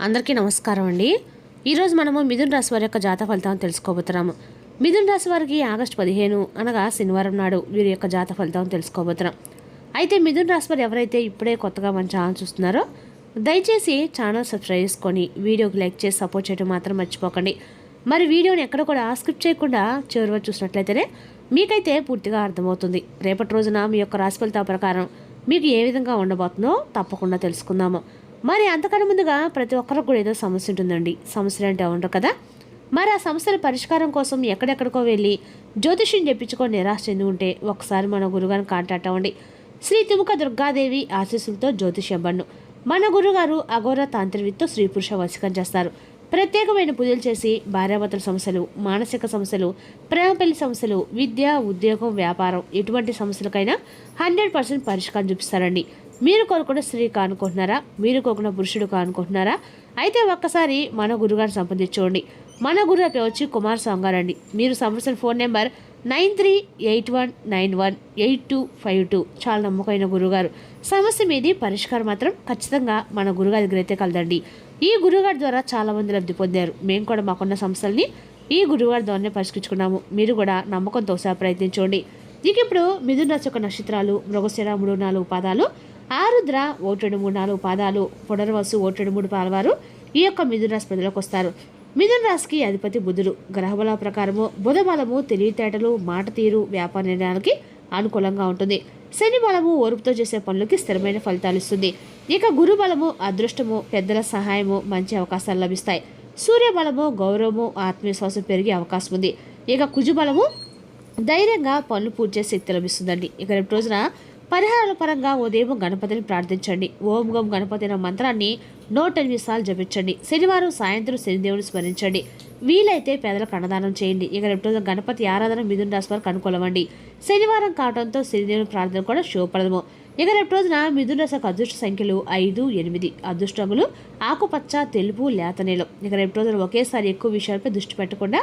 అందరికీ నమస్కారం అండి. ఈరోజు మనము మిథున రాశి వారి యొక్క జాతక ఫలితాలను తెలుసుకోబోతున్నాము. మిథున రాశి వారికి ఆగస్టు 15 అనగా శనివారం నాడు వీరి యొక్క జాతక ఫలితాలను తెలుసుకోబోతున్నాం. అయితే మిథున రాశి వారు ఎవరైతే ఇప్పుడే కొత్తగా మన ఛానల్ చూస్తున్నారో దయచేసి ఛానల్ సబ్స్క్రైబ్ చేసుకొని వీడియోకి లైక్ చేసి సపోర్ట్ చేయడం మాత్రం మర్చిపోకండి. మరి వీడియోని ఎక్కడ కూడా స్కిప్ చేయకుండా చివరి వరకు చూసినట్లయితేనే మీకైతే పూర్తిగా అర్థమవుతుంది. రేపటి రోజున మీ యొక్క రాశి ఫలితాల ప్రకారం మీకు ఏ విధంగా ఉండబోతుందో తప్పకుండా తెలుసుకుందాము. మరి అంతకన్నా ముందుగా ప్రతి ఒక్కరికి కూడా ఏదో సమస్య ఉంటుందండి. సమస్యలు అంటే ఉండరు కదా. మరి ఆ సమస్యల పరిష్కారం కోసం ఎక్కడెక్కడికో వెళ్ళి జ్యోతిష్యం చెప్పించుకొని నిరాశ చెంది ఉంటే ఒకసారి మన గురుగారిని కాంటాక్ట్ అవ్వండి. శ్రీ తిముక దుర్గాదేవి ఆశీస్సులతో జ్యోతిష్యం బన్ను మన గురుగారు అఘోర తాంత్రికతో స్త్రీ పురుష వశీకరణ చేస్తారు. ప్రత్యేకమైన పూజలు చేసి భార్యాభర్తల సమస్యలు, మానసిక సమస్యలు, ప్రేమ పెళ్లి సమస్యలు, విద్య, ఉద్యోగం, వ్యాపారం ఎటువంటి సమస్యలకైనా 100% పరిష్కారం చూపిస్తారండి. మీరు కోరుకున్న స్త్రీ కానుకుంటున్నారా? మీరు కోరుకున్న పురుషుడు కానుకుంటున్నారా? అయితే ఒక్కసారి మన గురుగారిని సంప్రదించుకోండి. మన గురుగారు వచ్చి కుమార్ స్వామి గారు అండి. మీరు సంప్రదించిన ఫోన్ నెంబర్ 9381918252. చాలా నమ్మకమైన గురుగారు. సమస్య మీది పరిష్కారం మాత్రం ఖచ్చితంగా మన గురుగారి దగ్గర అయితే కలదండి. ఈ గురుగారి ద్వారా చాలా మంది లబ్ధి పొందారు. మేము కూడా మాకున్న సమస్యల్ని ఈ గురుగారి ద్వారానే పరిష్కరించుకున్నాము. మీరు కూడా నమ్మకంతో ఒకసారి ప్రయత్నించండి. ఇక ఇప్పుడు మిథున రాశి యొక్క నక్షత్రాలు మృగశిర 3-4 పాదాలు, ఆరుద్ర 1-2-3-4 పాదాలు, పునర్వసు 1-2-3 పాదవారు ఈ యొక్క మిథున రాశి ప్రజలకు వస్తారు. మిథున రాశికి అధిపతి బుధుడు. గ్రహబల ప్రకారము బుధ బలము తెలివితేటలు, మాట తీరు, వ్యాపార నిర్ణయాలకి అనుకూలంగా ఉంటుంది. శని బలము ఓర్పుతో చేసే పనులకి స్థిరమైన ఫలితాలు ఇస్తుంది. ఇక గురు బలము అదృష్టము, పెద్దల సహాయము, మంచి అవకాశాలు లభిస్తాయి. సూర్య బలము గౌరవము, ఆత్మవిశ్వాసం పెరిగే అవకాశం ఉంది. ఇక కుజు బలము ధైర్యంగా పనులు పూర్తి చేసే శక్తి లభిస్తుందండి. ఇక రేపు రోజున పరిహారాల పరంగా ఉదయం గణపతిని ప్రార్థించండి. ఓం గం గణపతి అనే మంత్రాన్ని 108 సార్లు జపించండి. శనివారం సాయంత్రం శనిదేవుని స్మరించండి. వీలైతే పేదలకు అన్నదానం చేయండి. ఇక రేపు రోజున గణపతి ఆరాధన మిథున రాశి వారికి అనుకూలమండి. శనివారం కావడంతో శనిదేవుని ప్రార్థన కూడా శుభప్రదము. ఇక రేపు రోజున మిథున రాశికి అదృష్ట సంఖ్యలు 5, 8. అదృష్టములు ఆకుపచ్చ, తెలుపు, లేత నీలం. ఇక రేపు రోజున ఒకేసారి ఎక్కువ విషయాలపై దృష్టి పెట్టకుండా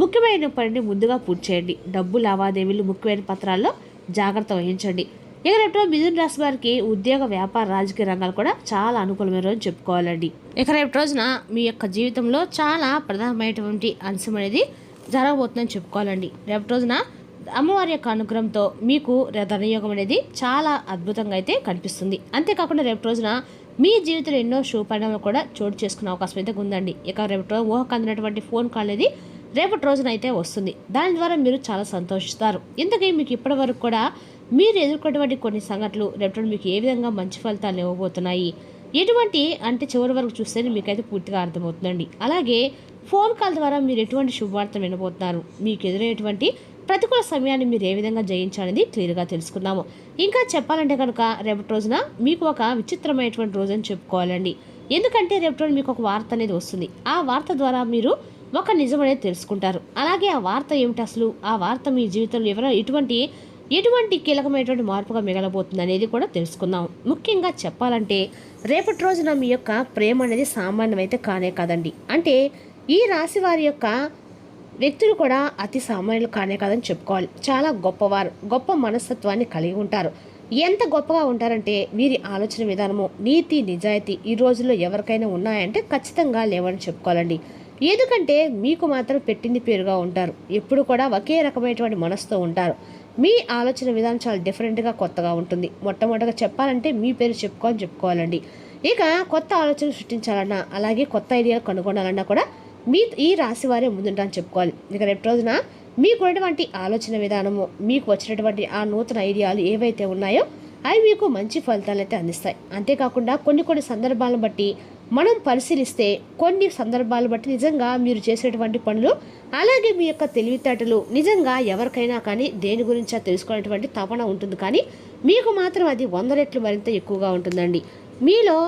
ముఖ్యమైన పనిని ముందుగా పూర్తి చేయండి. డబ్బు లావాదేవీలు, ముఖ్యమైన పత్రాల్లో జాగ్రత్త వహించండి. ఇక రేపు మిథున రాశి వారికి ఉద్యోగ, వ్యాపార, రాజకీయ రంగాలు కూడా చాలా అనుకూలమైన రోజు చెప్పుకోవాలండి. ఇక రేపు రోజున మీ యొక్క జీవితంలో చాలా ప్రధానమైనటువంటి అంశం అనేది జరగబోతుందని చెప్పుకోవాలండి. రేపు రోజున అమ్మవారి యొక్క అనుగ్రహంతో మీకు ధనయోగం అనేది చాలా అద్భుతంగా అయితే కనిపిస్తుంది. అంతేకాకుండా రేపు రోజున మీ జీవితంలో ఎన్నో శుభ పరిణామాలు కూడా చోటు చేసుకునే అవకాశం అయితే ఉందండి. ఇక రేపు ఊహకు అందినటువంటి ఫోన్ కాల్ అనేది రేపటి రోజున అయితే వస్తుంది. దాని ద్వారా మీరు చాలా సంతోషిస్తారు. ఇందుకే మీకు ఇప్పటి వరకు కూడా మీరు ఎదుర్కొన్నటువంటి కొన్ని సంఘటనలు రేపు మీకు ఏ విధంగా మంచి ఫలితాలు ఇవ్వబోతున్నాయి, ఎటువంటి అంటే చివరి వరకు చూస్తేనే మీకైతే పూర్తిగా అర్థమవుతుందండి. అలాగే ఫోన్ కాల్ ద్వారా మీరు ఎటువంటి శుభవార్త వినబోతున్నారు, మీకు ఎదురయ్యేటువంటి ప్రతికూల సమయాన్ని మీరు ఏ విధంగా జయించాలనేది క్లియర్గా తెలుసుకున్నాము. ఇంకా చెప్పాలంటే కనుక రేపటి రోజున మీకు ఒక విచిత్రమైనటువంటి రోజు అని చెప్పుకోవాలండి. ఎందుకంటే రేపటి రోజు మీకు ఒక వార్త అనేది వస్తుంది. ఆ వార్త ద్వారా మీరు ఒక నిజం అనేది తెలుసుకుంటారు. అలాగే ఆ వార్త ఏమిటి, అసలు ఆ వార్త మీ జీవితంలో ఎటువంటి కీలకమైనటువంటి మార్పుగా మిగలబోతుంది అనేది కూడా తెలుసుకుందాం. ముఖ్యంగా చెప్పాలంటే రేపటి రోజున మీ యొక్క ప్రేమ అనేది సామాన్యమైతే కానే కాదండి. అంటే ఈ రాశి వారి యొక్క వ్యక్తులు కూడా అతి సామాన్యులు కానే కాదని చెప్పుకోవాలి. చాలా గొప్పవారు, గొప్ప మనస్తత్వాన్ని కలిగి ఉంటారు. ఎంత గొప్పగా ఉంటారంటే వీరి ఆలోచన విధానము, నీతి, నిజాయితీ ఈ రోజుల్లో ఎవరికైనా ఉన్నాయంటే ఖచ్చితంగా లేవని చెప్పుకోవాలండి. ఎందుకంటే మీకు మాత్రం పెట్టింది పేరుగా ఉంటారు. ఎప్పుడు కూడా ఒకే రకమైనటువంటి మనసుతో ఉంటారు. మీ ఆలోచన విధానం చాలా డిఫరెంట్గా, కొత్తగా ఉంటుంది. మొట్టమొదటిగా చెప్పాలంటే మీ పేరు చెప్పుకోవాలండి. ఇక కొత్త ఆలోచనలు సృష్టించాలన్నా, అలాగే కొత్త ఐడియాలు కనుగొనాలన్నా కూడా ఈ రాశి వారే ముందుంటారని చెప్పుకోవాలి. ఇక రేపు రోజున మీకున్నటువంటి ఆలోచన విధానము, మీకు వచ్చినటువంటి ఆ నూతన ఐడియాలు ఏవైతే ఉన్నాయో అవి మీకు మంచి ఫలితాలు అయితే అందిస్తాయి. అంతేకాకుండా కొన్ని సందర్భాలను బట్టి మనం పరిశీలిస్తే కొన్ని సందర్భాలు బట్టి నిజంగా మీరు చేసేటువంటి పనులు, అలాగే మీ యొక్క తెలివితేటలు నిజంగా ఎవరికైనా కానీ దేని గురించి తెలుసుకునేటువంటి తపన ఉంటుంది. కానీ మీకు మాత్రం అది 100 రెట్లు మరింత ఎక్కువగా ఉంటుందండి. మీలో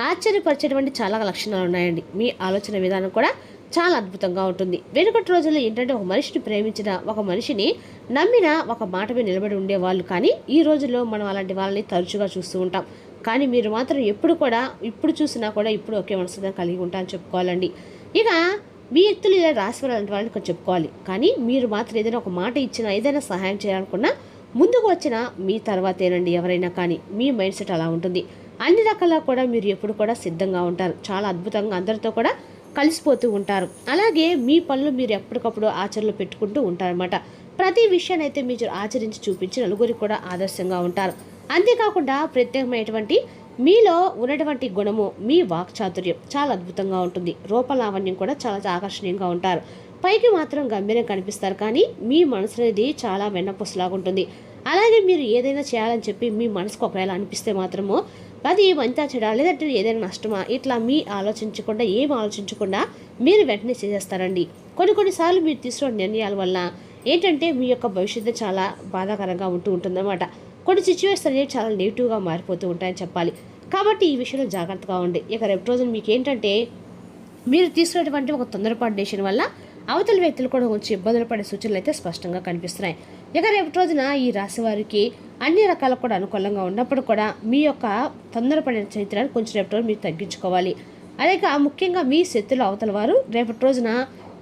ఆశ్చర్యపరిచేటువంటి చాలా లక్షణాలు ఉన్నాయండి. మీ ఆలోచన విధానం కూడా చాలా అద్భుతంగా ఉంటుంది. వెనుకటి రోజుల్లో ఏంటంటే ఒక మనిషిని ప్రేమించిన, ఒక మనిషిని నమ్మిన, ఒక మాట మీద నిలబడి ఉండేవాళ్ళు. కానీ ఈ రోజుల్లో మనం అలాంటి వాళ్ళని తరచుగా చూస్తూ ఉంటాం. కానీ మీరు మాత్రం ఇప్పుడు చూసినా కూడా ఇప్పుడు ఒకే మనసుగా కలిగి ఉంటారని చెప్పుకోవాలండి. ఇక మీ వ్యక్తులు ఇలా రాసి అలాంటి వాళ్ళని కొంచెం చెప్పుకోవాలి. కానీ మీరు మాత్రం ఏదైనా ఒక మాట ఇచ్చినా, ఏదైనా సహాయం చేయాలనుకున్నా ముందుకు వచ్చిన మీ తర్వాతేనండి ఎవరైనా. కానీ మీ మైండ్ సెట్ అలా ఉంటుంది. అన్ని రకాల కూడా మీరు ఎప్పుడు కూడా సిద్ధంగా ఉంటారు. చాలా అద్భుతంగా అందరితో కూడా కలిసిపోతూ ఉంటారు. అలాగే మీ పనులు మీరు ఎప్పటికప్పుడు ఆచరణలో పెట్టుకుంటూ ఉంటారన్నమాట. ప్రతి విషయాన్ని అయితే మీరు ఆచరించి చూపించి నలుగురికి కూడా ఆదర్శంగా ఉంటారు. అంతేకాకుండా ప్రత్యేకమైనటువంటి మీలో ఉన్నటువంటి గుణము మీ వాక్చాతుర్యం చాలా అద్భుతంగా ఉంటుంది. రూపలావణ్యం కూడా చాలా ఆకర్షణీయంగా ఉంటారు. పైకి మాత్రం గంభీరంగా కనిపిస్తారు, కానీ మీ మనసు అనేది చాలా వెన్నపూసలాగా ఉంటుంది. అలాగే మీరు ఏదైనా చేయాలని చెప్పి మీ మనసుకు ఒకవేళ అనిపిస్తే మాత్రము అది మంతా చెడా లేదంటే ఏదైనా నష్టమా ఇట్లా మీ ఆలోచించకుండా ఏం ఆలోచించకుండా మీరు వెంటనే చేసేస్తారండి. కొన్నిసార్లు మీరు తీసుకున్న నిర్ణయాల వల్ల ఏంటంటే మీ యొక్క భవిష్యత్తు చాలా బాధాకరంగా ఉంటుందన్నమాట. కొన్ని సిచ్యువేషన్స్ అనేవి చాలా నెగిటివ్గా మారిపోతూ ఉంటాయని చెప్పాలి. కాబట్టి ఈ విషయంలో జాగ్రత్తగా ఉండి ఇక రేపు రోజున మీకు ఏంటంటే మీరు తీసుకున్నటువంటి ఒక తొందరపాటు డెసిషన్ వల్ల అవతల వ్యక్తులు కూడా కొంచెం ఇబ్బందులు పడే సూచనలు అయితే స్పష్టంగా కనిపిస్తున్నాయి. ఇక రేపు రోజున ఈ రాశి వారికి అన్ని రకాలకు కూడా అనుకూలంగా ఉన్నప్పుడు కూడా మీ యొక్క తొందరపడిన చరిత్రను కొంచెం రేపటి రోజు మీరు తగ్గించుకోవాలి. అదే ముఖ్యంగా మీ శత్రులు అవతల వారు రేపటి రోజున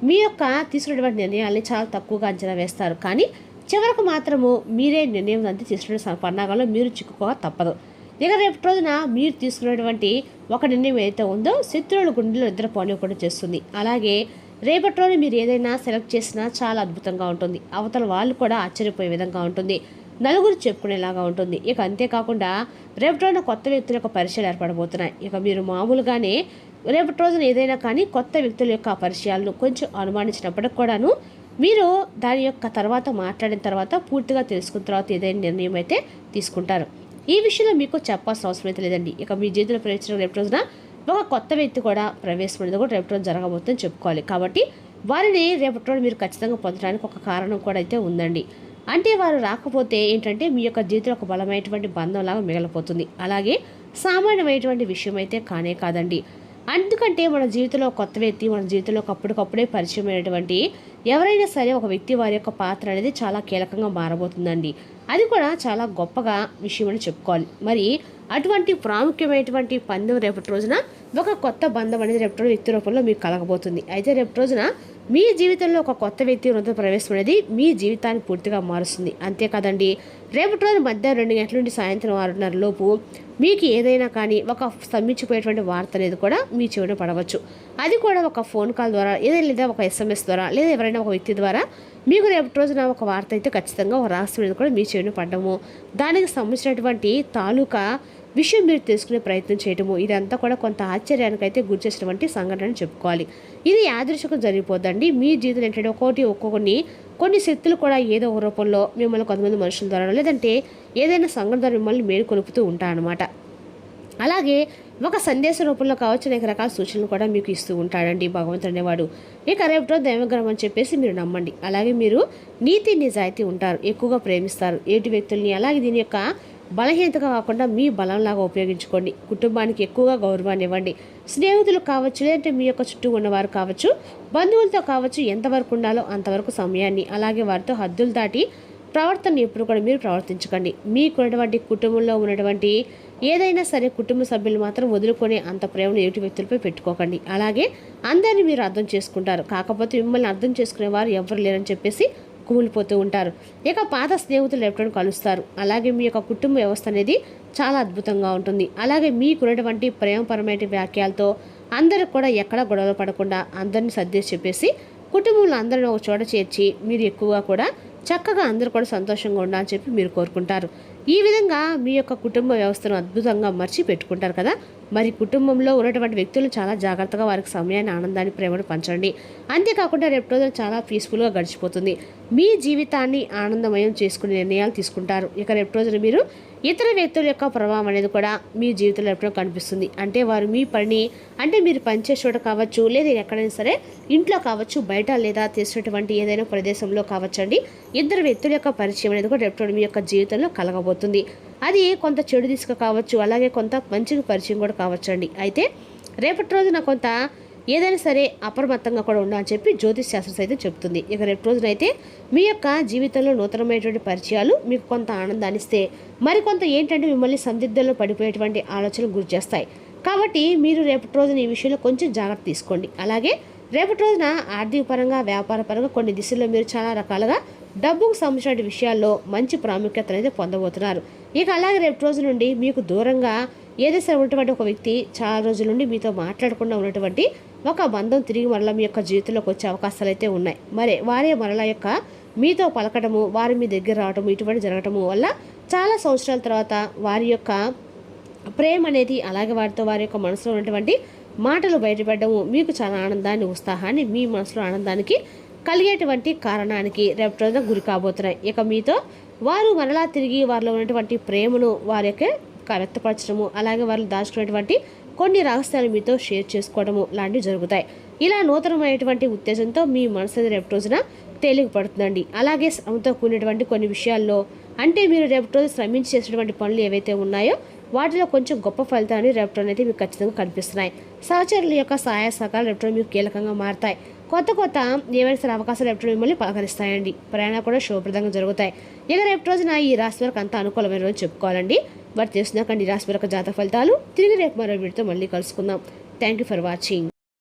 మీ యొక్క తీసుకున్నటువంటి నిర్ణయాల్ని చాలా తక్కువగా అంచనా వేస్తారు. కానీ చివరకు మాత్రము మీరే నిర్ణయం అంతా తీసుకునే పన్నాగాల్లో మీరు చిక్కుకోక తప్పదు. ఇక రేపటి రోజున మీరు తీసుకున్నటువంటి ఒక నిర్ణయం ఏదైతే ఉందో శత్రువుల గుండెలో నిద్ర పోనివ్వకుండా చేస్తుంది. అలాగే రేపటి రోజు మీరు ఏదైనా సెలెక్ట్ చేసినా చాలా అద్భుతంగా ఉంటుంది. అవతల వాళ్ళు కూడా ఆశ్చర్యపోయే విధంగా ఉంటుంది. నలుగురు చెప్పుకునేలాగా ఉంటుంది. ఇక అంతేకాకుండా రేపటి రోజున కొత్త వ్యక్తుల యొక్క పరిచయాలు ఏర్పడబోతున్నాయి. ఇక మీరు మామూలుగానే రేపటి రోజున ఏదైనా కానీ కొత్త వ్యక్తుల యొక్క పరిచయాలను కొంచెం అనుమానించినప్పటికి కూడాను మీరు దాని యొక్క తర్వాత మాట్లాడిన తర్వాత పూర్తిగా తెలుసుకున్న తర్వాత ఏదైనా నిర్ణయం అయితే తీసుకుంటారు. ఈ విషయంలో మీకు చెప్పాల్సిన అవసరం అయితే లేదండి. ఇక మీ జీవితంలో ప్రవేశించిన రేపు రోజున ఒక కొత్త వ్యక్తి కూడా ప్రవేశం అనేది కూడా రేపటి రోజు జరగబోతుందని చెప్పుకోవాలి. కాబట్టి వారిని రేపటి రోజు మీరు ఖచ్చితంగా పొందడానికి ఒక కారణం కూడా అయితే ఉందండి. అంటే వారు రాకపోతే ఏంటంటే మీ యొక్క జీవితంలో ఒక బలమైనటువంటి బంధంలాగా మిగిలిపోతుంది. అలాగే సామాన్యమైనటువంటి విషయం అయితే కానే కాదండి. ఎందుకంటే మన జీవితంలో కొత్త వ్యక్తి మన జీవితంలో అప్పటికప్పుడే పరిచయమైనటువంటి ఎవరైనా సరే ఒక వ్యక్తి వారి యొక్క పాత్ర అనేది చాలా కీలకంగా మారబోతుందండి. అది కూడా చాలా గొప్పగా విషయం అని చెప్పుకోవాలి. మరి అటువంటి ప్రాముఖ్యమైనటువంటి పందెం రేపటి రోజున ఒక కొత్త బంధం అనేది రేపటి రోజు వ్యక్తి రూపంలో మీకు కలగబోతుంది. అయితే రేపటి రోజున మీ జీవితంలో ఒక కొత్త వ్యక్తి ఉన్నత ప్రవేశం అనేది మీ జీవితాన్ని పూర్తిగా మారుస్తుంది. అంతేకాదండి రేపటి రోజు మధ్యాహ్నం 2 గంటల నుండి సాయంత్రం 6:30 లోపు మీకు ఏదైనా కానీ ఒక స్తంభించిపోయేటువంటి వార్త అనేది కూడా మీ చెవిన పడవచ్చు. అది కూడా ఒక ఫోన్ కాల్ ద్వారా లేదా ఒక SMS ద్వారా లేదా ఎవరైనా ఒక వ్యక్తి ద్వారా మీకు రేపటి రోజున ఒక వార్త అయితే ఖచ్చితంగా ఒక రహస్యం అనేది కూడా మీ చెవిన పడడము, దానికి సంబంధించినటువంటి తాలూకా విషయం మీరు తెలుసుకునే ప్రయత్నం చేయటము, ఇదంతా కూడా కొంత ఆశ్చర్యానికి అయితే గురి చేసినటువంటి సంఘటన చెప్పుకోవాలి. ఇది యాదృచ్ఛికం జరిగిపోద్దండి. మీ జీవితం ఏంటంటే కొన్ని శక్తులు కూడా ఏదో ఒక రూపంలో మిమ్మల్ని కొంతమంది మనుషుల ద్వారా లేదంటే ఏదైనా సంఘటన ద్వారా మిమ్మల్ని మేలుకొలుపుతూ ఉంటారనమాట. అలాగే ఒక సందేశ రూపంలో కావచ్చు అనేక రకాల సూచనలు కూడా మీకు ఇస్తూ ఉంటాడండి భగవంతుడు అనేవాడు. ఇక రేపటి దైవగ్రహం అని చెప్పేసి మీరు నమ్మండి. అలాగే మీరు నీతి నిజాయితీ ఉంటారు, ఎక్కువగా ప్రేమిస్తారు ఏటి వ్యక్తుల్ని. అలాగే దీని యొక్క బలహీనతగా కాకుండా మీ బలంలాగా ఉపయోగించుకోండి. కుటుంబానికి ఎక్కువగా గౌరవాన్ని ఇవ్వండి. స్నేహితులు కావచ్చు లేదంటే మీ యొక్క చుట్టూ ఉన్నవారు కావచ్చు బంధువులతో కావచ్చు ఎంతవరకు ఉండాలో అంతవరకు సమయాన్ని అలాగే వారితో హద్దులు దాటి ప్రవర్తన ఎప్పుడు కూడా మీరు ప్రవర్తించకండి. మీకున్నటువంటి కుటుంబంలో ఉన్నటువంటి ఏదైనా సరే కుటుంబ సభ్యులు మాత్రం వదులుకొని అంత ప్రేమను ఎదుటి వ్యక్తులపై పెట్టుకోకండి. అలాగే అందరినీ మీరు అర్థం చేసుకుంటారు, కాకపోతే మిమ్మల్ని అర్థం చేసుకునేవారు ఎవరు లేరని చెప్పేసి కూలిపోతూ ఉంటారు. ఇక పాత స్నేహితులు ఎప్పుడైనా కలుస్తారు. అలాగే మీ యొక్క కుటుంబ వ్యవస్థ అనేది చాలా అద్భుతంగా ఉంటుంది. అలాగే మీకున్నటువంటి ప్రేమపరమైన వ్యాఖ్యలతో అందరూ కూడా ఎక్కడ గొడవలు పడకుండా అందరినీ సర్దేసి చెప్పేసి కుటుంబంలో అందరిని ఒక చోట చేర్చి మీరు ఎక్కువగా కూడా చక్కగా అందరూ కూడా సంతోషంగా ఉండాలని చెప్పి మీరు కోరుకుంటారు. ఈ విధంగా మీ యొక్క కుటుంబ వ్యవస్థను అద్భుతంగా మర్చి పెట్టుకుంటారు కదా. మరి కుటుంబంలో ఉన్నటువంటి వ్యక్తులు చాలా జాగ్రత్తగా వారికి సమయాన్ని ఆనందాన్ని ప్రేమను పంచండి. అంతేకాకుండా రేపు రోజున చాలా పీస్ఫుల్గా గడిచిపోతుంది. మీ జీవితాన్ని ఆనందమయం చేసుకునే నిర్ణయాలు తీసుకుంటారు. ఇక రేపు రోజున మీరు ఇతర వ్యక్తుల యొక్క ప్రభావం అనేది కూడా మీ జీవితంలో ఎప్పుడో కనిపిస్తుంది. అంటే వారు మీ పని అంటే మీరు పనిచేసే చోట కావచ్చు లేదా ఎక్కడైనా సరే ఇంట్లో కావచ్చు బయట లేదా చేసినటువంటి ఏదైనా ప్రదేశంలో కావచ్చండి ఇద్దరు వ్యక్తుల యొక్క పరిచయం అనేది కూడా రేపు మీ యొక్క జీవితంలో కలగబోతుంది. అది కొంత చెడు దిశగా కావచ్చు అలాగే కొంత మంచిగా పరిచయం కూడా కావచ్చండి. అయితే రేపటి రోజున కొంత ఏదైనా సరే అప్రమత్తంగా కూడా ఉండాలని చెప్పి జ్యోతిష్ శాస్త్రం అయితే చెప్తుంది. ఇక రేపు రోజునైతే మీ యొక్క జీవితంలో నూతనమైనటువంటి పరిచయాలు మీకు కొంత ఆనందాన్ని ఇస్తే మరికొంత ఏంటంటే మిమ్మల్ని సందిగ్ధంలో పడిపోయేటువంటి ఆలోచనలు గురి చేస్తాయి. కాబట్టి మీరు రేపటి రోజున ఈ విషయంలో కొంచెం జాగ్రత్త తీసుకోండి. అలాగే రేపటి రోజున ఆర్థిక పరంగా వ్యాపార పరంగా కొన్ని దిశల్లో మీరు చాలా రకాలుగా డబ్బుకు సంబంధించిన విషయాల్లో మంచి ప్రాముఖ్యత అనేది పొందబోతున్నారు. ఇక అలాగే రేపు రోజు నుండి మీకు దూరంగా ఏదైతే ఉన్నటువంటి ఒక వ్యక్తి చాలా రోజుల నుండి మీతో మాట్లాడకుండా ఉన్నటువంటి ఒక బంధం తిరిగి మరలా మీ యొక్క జీవితంలోకి వచ్చే అవకాశాలు అయితే ఉన్నాయి. మరి వారే మరలా యొక్క మీతో పలకటము, వారి మీ దగ్గర రావటము ఇటువంటి జరగటము వల్ల చాలా సంవత్సరాల తర్వాత వారి యొక్క ప్రేమ అనేది, అలాగే వారితో వారి యొక్క మనసులో ఉన్నటువంటి మాటలు బయటపడము మీకు చాలా ఆనందాన్ని, ఉత్సాహాన్ని, మీ మనసులో ఆనందానికి కలిగేటువంటి కారణానికి రేపటి రోజున గురి కాబోతున్నాయి. ఇక మీతో వారు మరలా తిరిగి వారిలో ఉన్నటువంటి ప్రేమను వారి యొక్క వ్యక్తపరచడము, అలాగే వారు దాచుకునేటువంటి కొన్ని రహస్యాలు మీతో షేర్ చేసుకోవడము లాంటివి జరుగుతాయి. ఇలా నూతనమైనటువంటి ఉత్తేజంతో మీ మనసు రేపటి రోజున తేలికపడుతుందండి. అలాగే శ్రమతో కూడినటువంటి కొన్ని విషయాల్లో, అంటే మీరు రేపటి రోజు శ్రమించి చేసినటువంటి పనులు ఏవైతే ఉన్నాయో వాటిలో కొంచెం గొప్ప ఫలితాన్ని రేపటి అనేది మీకు ఖచ్చితంగా కనిపిస్తున్నాయి. సహచరుల యొక్క సహాయ సహకారాలు రేపటి మీకు కీలకంగా మారతాయి. కొత్త ఏవైనా సరే అవకాశాలు రేపటి మిమ్మల్ని పలకరిస్తాయండి. ప్రయాణాలు కూడా శుభప్రదంగా జరుగుతాయి. ఇక రేపటి రోజున ఈ రాశి వారికి అంతా అనుకూలమైన రోజు చెప్పుకోవాలండి. మరి తెలుసుకున్నాకండి ఈ రాశి వారి జాతక ఫలితాలు. తిరిగి రేపు మరో వీడితో మళ్ళీ కలుసుకుందాం. Thank you for watching.